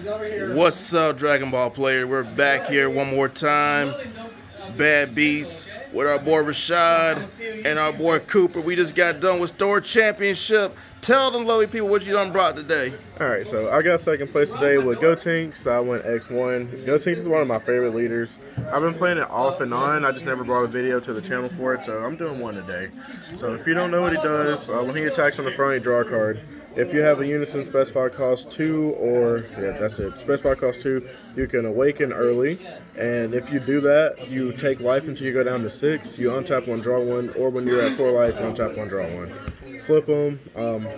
What's up, Dragon Ball player? We're back here one more time. Bad Beats with our boy Rashaad and our boy Cooper. We just got done with Store Championship. Tell them, lovely people, what you done brought today. Alright, so I got second place today with Gotenks. I went X1. Gotenks is one of my favorite leaders. I've been playing it off and on. I just never brought a video to the channel for it, so I'm doing one today. So if you don't know what he does, when he attacks on the front, you draw a card. If you have a unison specified cost 2, specified cost 2, you can awaken early. And if you do that, you take life until you go down to 6. You untap 1, draw 1, or when you're at 4 life, you untap 1, draw 1. Flip him.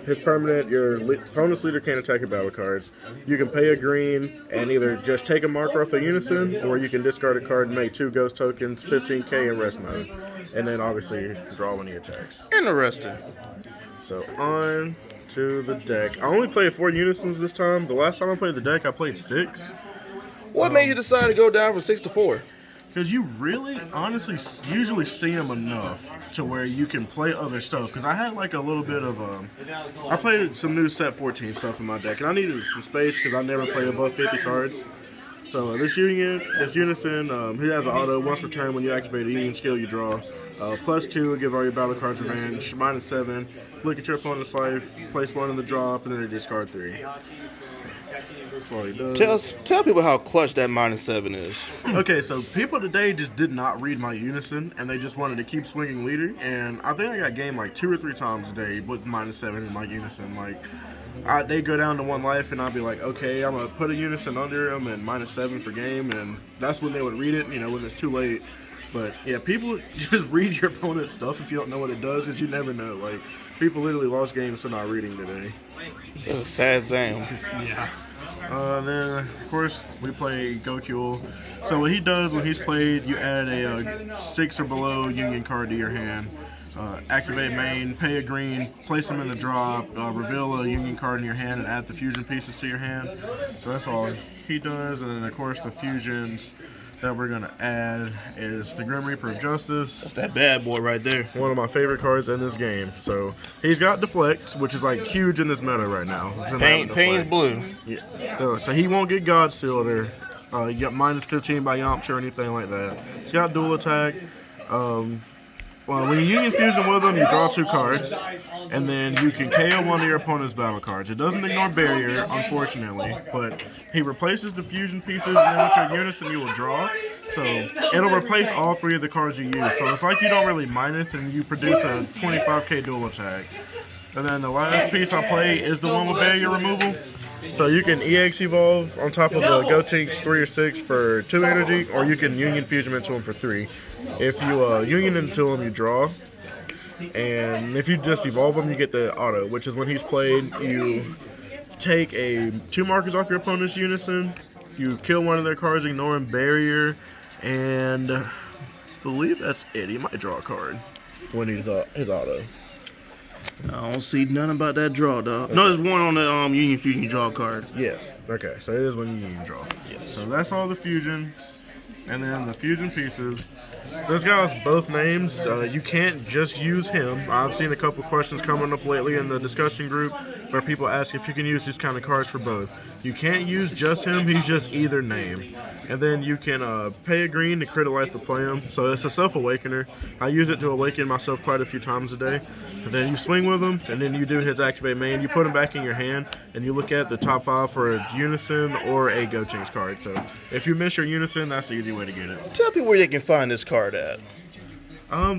His permanent, your opponent's leader can't attack your battle cards. You can pay a green and either just take a marker off the unison, or you can discard a card and make 2 ghost tokens, 15k in rest mode. And then obviously draw when he attacks. Interesting. So on to the deck. I only played 4 unisons this time. The last time I played the deck, I played 6. What made you decide to go down from 6 to 4? Because you really, honestly, usually see them enough to where you can play other stuff. Because I had like a little bit of, I played some new set 14 stuff in my deck, and I needed some space because I never played above 50 cards. So this unison, he has an auto. Once per turn, when you activate a union skill, you draw. +2, give all your battle cards advantage. -7, look at your opponent's life, place 1 in the drop, and then discard 3. That's all he does. Tell people how clutch that -7 is. Okay, so people today just did not read my unison, and they just wanted to keep swinging leader. And I think I got gamed like 2 or 3 times today with -7 in my unison. Like, they go down to 1 life, and I'd be like, okay, I'm gonna put a unison under him and -7 for game, and that's when they would read it. You know, when it's too late. But yeah, people just read your opponent's stuff if you don't know what it does, because you never know. Like, people literally lost games for not reading today. It's a sad Sam. Yeah. Then, of course, we play Goku. So what he does when he's played, you add a 6 or below union card to your hand. Activate main, pay a green, place them in the drop, reveal a union card in your hand, and add the fusion pieces to your hand. So that's all he does. And then, of course, the fusions that we're going to add is the Grim Reaper of Justice. That's that bad boy right there. One of my favorite cards in this game. So he's got Deflect, which is like huge in this meta right now. Pain's blue. Yeah. So he won't get God Sealed or you got -15 by Yamcha or anything like that. He's got dual attack. Well, when you union fusion with him, you draw 2 cards, and then you can KO one of your opponent's battle cards. It doesn't ignore barrier, unfortunately, but he replaces the fusion pieces, and then with your unison, you will draw. So it'll replace all 3 of the cards you use. So it's like you don't really minus, and you produce a 25k dual attack. And then the last piece I play is the one with barrier removal. So you can EX evolve on top of the Gotenks 3 or 6 for 2 energy, or you can union fusion into him for 3. If you union into him, you draw. And if you just evolve him, you get the auto, which is when he's played, you take 2 markers off your opponent's unison, you kill one of their cards, ignoring barrier, and I believe that's it. He might draw a card when he's his auto. I don't see nothing about that draw, dog. No, there's one on the Union Fusion draw card. Yeah. Okay, so it is when you union draw. Yeah. So that's all the fusions. And then the fusion pieces. Those guys, both names, you can't just use him. I've seen a couple questions coming up lately in the discussion group where people ask if you can use these kind of cards for both. You can't use just him, he's just either name. And then you can pay a green to crit a life to play him. So it's a self-awakener. I use it to awaken myself quite a few times a day. And then you swing with him, and then you do his activate main. You put him back in your hand, and you look at the top 5 for a unison or a Gotenks card. So if you miss your unison, that's the easy way to get it. Tell people where they can find this card at.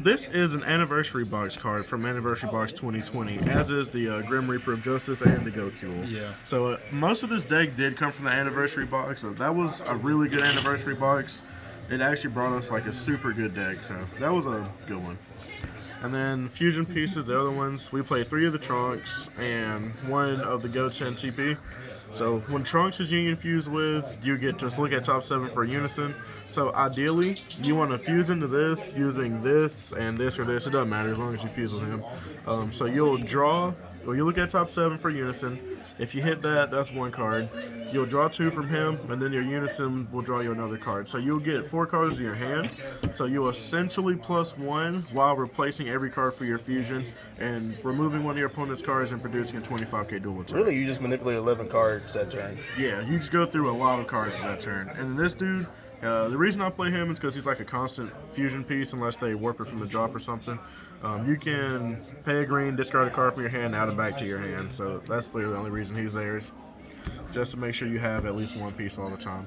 This is an anniversary box card from Anniversary Box 2020, as is the Grim Reaper of Justice and the Goku. Yeah. So most of this deck did come from the anniversary box, so that was a really good anniversary box. It actually brought us like a super good deck, so that was a good one. And then fusion pieces, the other ones, we play 3 of the Trunks and 1 of the Goten TP. So when Trunks is union fused with, you get to look at top 7 for unison. So ideally, you want to fuse into this using this and this or this. It doesn't matter as long as you fuse with him. So you'll draw, or you look at top 7 for unison. If you hit that, that's 1 card. You'll draw 2 from him, and then your unison will draw you another card. So you'll get 4 cards in your hand. So you'll essentially +1 while replacing every card for your fusion and removing one of your opponent's cards and producing a 25k dual attack. Really, you just manipulate 11 cards that turn. Yeah, you just go through a lot of cards for that turn. And then this dude, the reason I play him is because he's like a constant fusion piece unless they warp it from the drop or something. You can pay a green, discard a card from your hand, add it back to your hand. So that's literally the only reason he's there, is just to make sure you have at least 1 piece all the time.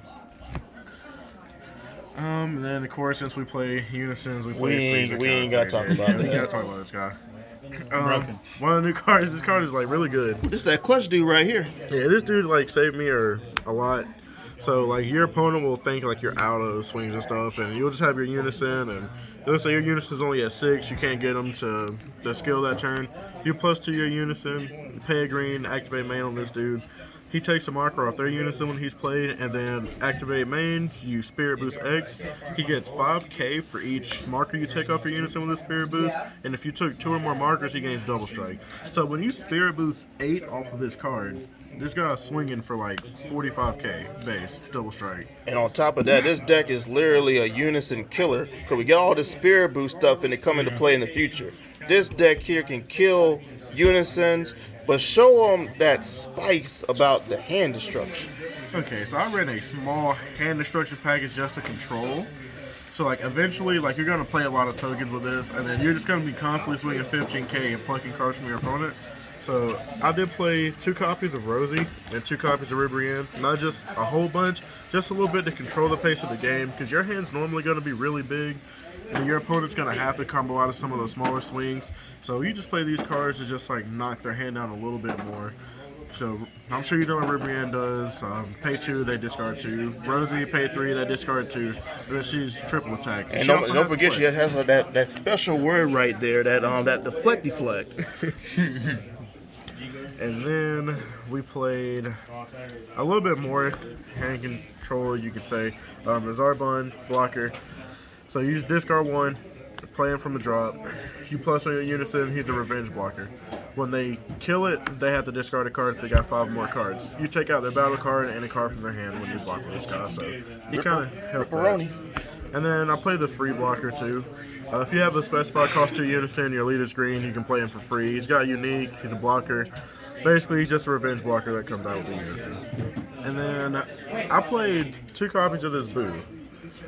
And then of course, since we play unisons, we ain't gotta talk about that. We gotta talk about this guy. One of the new cards. This card is like really good. This is that clutch dude right here. Yeah, this dude like saved me a lot. So like your opponent will think like you're out of swings and stuff, and you'll just have your unison, and let's say your unison's only at 6, you can't get them to skill that turn. You +2 your unison, you pay a green, activate main on this dude. He takes a marker off their unison when he's played, and then activate main, you Spirit Boost X. He gets 5k for each marker you take off your unison with a Spirit Boost, and if you took 2 or more markers, he gains double strike. So when you Spirit Boost 8 off of this card, this guy's swinging for like 45k base, double strike. And on top of that, this deck is literally a unison killer, because we get all this Spirit Boost stuff and it come into play in the future. This deck here can kill unisons, but show them that spice about the hand destruction. Okay, so I ran a small hand destruction package just to control. So like eventually, like you're gonna play a lot of tokens with this, and then you're just gonna be constantly swinging 15k and plucking cards from your opponent. So I did play 2 copies of Rosie and 2 copies of Ribrianne. Not just a whole bunch, just a little bit to control the pace of the game, because your hand's normally gonna be really big, and your opponent's going to have to combo out of some of those smaller swings. So you just play these cards to just like knock their hand down a little bit more. So I'm sure you know what Ribrianne does. Pay 2, they discard 2. Rosie, pay 3, they discard 2. And then she's triple attack. And don't forget, she has that special word right there, that deflect. And then we played a little bit more hand control, you could say. Zarbon, blocker. So you just discard 1, play him from the drop. You plus on your unison, he's a revenge blocker. When they kill it, they have to discard a card if they got 5 more cards. You take out their battle card and a card from their hand when you block this guy. So you kind of help that. And then I play the free blocker too. If you have a specified cost 2 unison, your leader's green, you can play him for free. He's got unique, he's a blocker. Basically, he's just a revenge blocker that comes out with the unison. And then I played 2 copies of this Boo.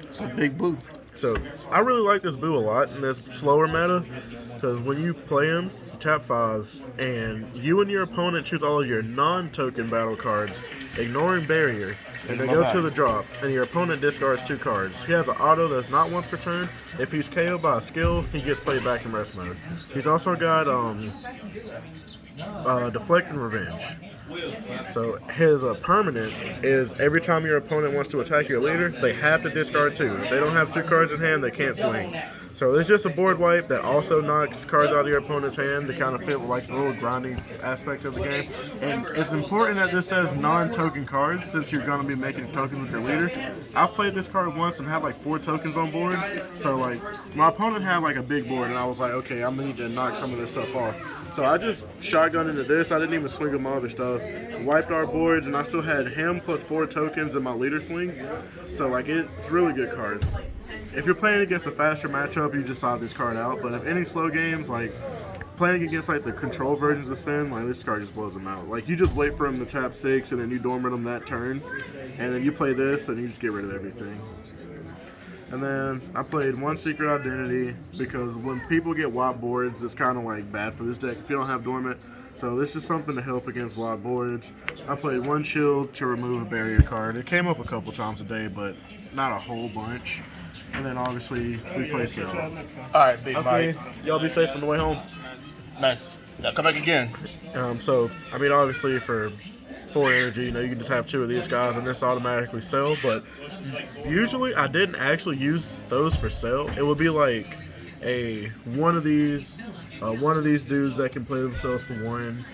It's a big Boo. So I really like this Boo a lot in this slower meta, because when you play him, you tap 5, and you and your opponent choose all of your non-token battle cards, ignoring barrier, and they go to the drop, and your opponent discards 2 cards. He has an auto that's not once per turn. If he's KO'd by a skill, he gets played back in rest mode. He's also got Deflect and Revenge. So his permanent is every time your opponent wants to attack your leader, they have to discard 2. If they don't have 2 cards in hand, they can't swing. So there's just a board wipe that also knocks cards out of your opponent's hand to kind of fit like the little grinding aspect of the game. And it's important that this says non-token cards, since you're going to be making tokens with your leader. I've played this card once and had like 4 tokens on board. So like my opponent had like a big board, and I was like, okay, I'm going to need to knock some of this stuff off. So I just shotgunned into this. I didn't even swing with my other stuff. Wiped our boards, and I still had him plus 4 tokens in my leader swing. So like it's really good cards. If you're playing against a faster matchup, you just side this card out. But if any slow games, like playing against like the control versions of Sin, like this card just blows them out. Like you just wait for him to tap 6, and then you dormant him that turn, and then you play this, and you just get rid of everything. And then I played 1 Secret Identity, because when people get wide boards, it's kind of like bad for this deck if you don't have Dormant. So this is something to help against wide boards. I played 1 Shield to remove a barrier card. It came up a couple times a day, but not a whole bunch. And then obviously we play Cell. Alright, Big Mike. Y'all be safe on the way home. Nice. Now come back again. So, I mean, obviously for 4 energy, you know, you can just have 2 of these guys and this automatically sell, but usually I didn't actually use those for sell. It would be like one of these dudes that can play themselves for 1,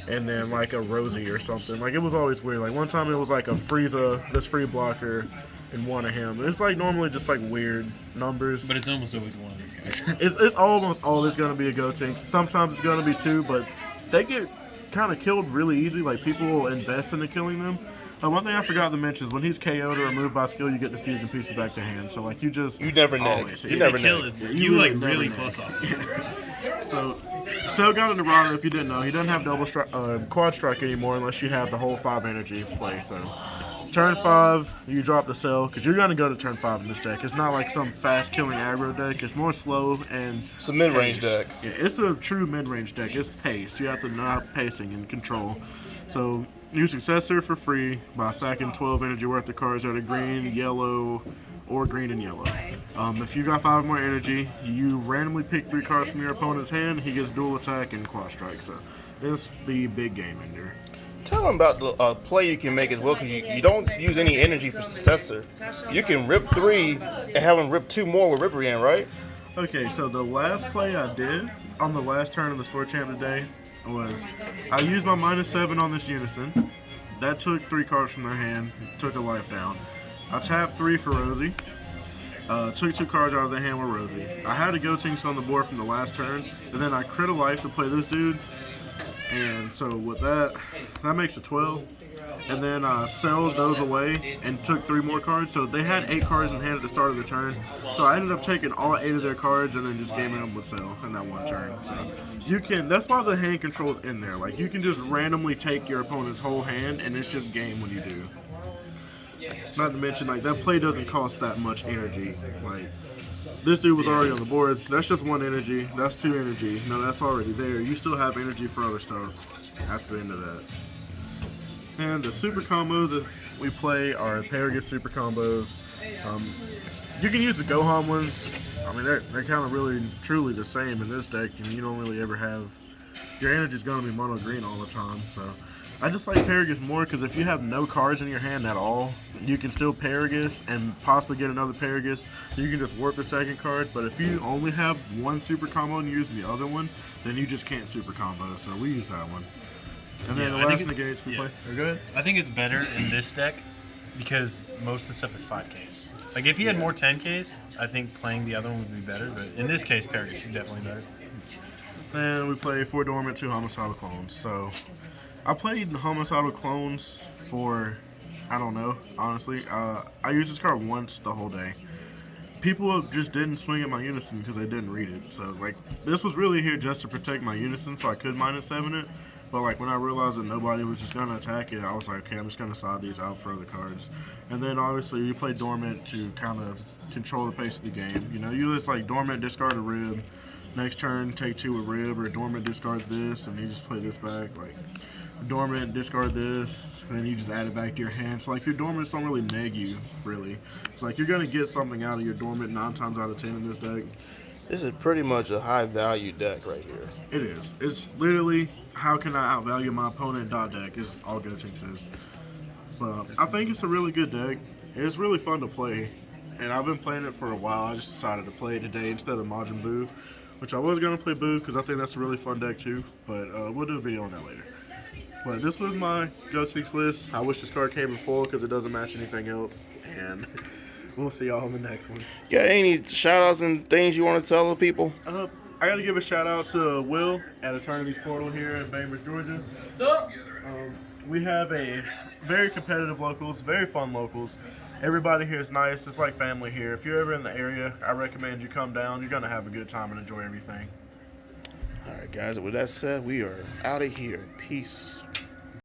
and then like a Rosie or something. Like it was always weird. Like one time it was like a Frieza, this free blocker, and 1 of him. It's like normally just like weird numbers. But it's almost always 1 of these guys. It's almost always going to be a Gotenks. Sometimes it's going to be 2, but they get kind of killed really easy. Like, people will invest into killing them. One thing I forgot to mention is when he's KO'd or removed by skill, you get the fusion pieces back to hand. So, like, you never neg. You never neg. You like really close off. So got into Rana, if you didn't know. He doesn't have quad strike anymore unless you have the whole 5 energy play. So, turn 5, you drop the cell, because you're going to go to turn 5 in this deck. It's not like some fast-killing aggro deck. It's more slow and... It's a mid-range deck. Yeah, it's a true mid-range deck. It's paced. You have to know pacing and control. So... Use Successor for free by sacking 12 energy worth of cards that are green, yellow, or green and yellow. If you got 5 more energy, you randomly pick 3 cards from your opponent's hand. He gets dual attack and quad strike. So it's the big game ender. Tell them about the play you can make as well, because you don't use any energy for Successor. You can rip 3 and have him rip 2 more with Ripperyan, right? Okay, so the last play I did on the last turn of the Store Champ today was I used my -7 on this Unison. That took 3 cards from their hand, took a life down. I tapped 3 for Rosie. Took 2 cards out of their hand with Rosie. I had a Gotenks on the board from the last turn, and then I crit a life to play this dude. And so with that makes it 12. And then I sold those away and took 3 more cards. So they had 8 cards in hand at the start of the turn. So I ended up taking all 8 of their cards and then just gaming them with sell in that one turn. So you can, that's why the hand control's in there. Like, you can just randomly take your opponent's whole hand and it's just game when you do. Not to mention, like, that play doesn't cost that much energy. Like, this dude was already on the board. That's just 1 energy. That's 2 energy. No, that's already there. You still have energy for other stuff after the end of that. And the super combos that we play are Paragus super combos. You can use the Gohan ones. I mean, they're kind of really, truly the same in this deck, and you don't really ever have... Your energy's going to be mono green all the time, so... I just like Paragus more because if you have no cards in your hand at all, you can still Paragus and possibly get another Paragus. You can just warp the second card, but if you only have 1 super combo and use the other one, then you just can't super combo, so we use that one. And then the last negates we play. Are good? I think it's better in this deck because most of the stuff is 5Ks. Like, if you had more 10Ks, I think playing the other one would be better, but in this case, Paragus is definitely better. And we play 4 Dormant, 2 Homicidal Clones. So, I played the Homicidal Clones for, I don't know, honestly. I used this card once the whole day. People just didn't swing at my Unison because they didn't read it. So, like, this was really here just to protect my Unison so I could -7 it. But, like, when I realized that nobody was just going to attack it, I was like, okay, I'm just going to side these out for other cards. And then, obviously, you play Dormant to kind of control the pace of the game. You know, you just, like, Dormant, discard a Rib. Next turn, take 2 with Rib, or Dormant, discard this, and you just play this back. Like, Dormant, discard this, and then you just add it back to your hand. So, like, your Dormants don't really neg you, really. It's like, you're going to get something out of your Dormant 9 times out of 10 in this deck. This is pretty much a high-value deck right here. It is. It's literally, how can I outvalue my opponent deck is all Gotenks is. But I think it's a really good deck. It's really fun to play. And I've been playing it for a while. I just decided to play it today instead of Majin Buu, which I was going to play Buu because I think that's a really fun deck too. But we'll do a video on that later. But this was my Gotenks list. I wish this card came in full because it doesn't match anything else. And we'll see y'all in the next one. Got any shout-outs and things you want to tell the people? I got to give a shout-out to Will at Eternity's Portal here in Bainbridge, Georgia. What's up? We have a very competitive locals, very fun locals. Everybody here is nice. It's like family here. If you're ever in the area, I recommend you come down. You're going to have a good time and enjoy everything. All right, guys. With that said, we are out of here. Peace.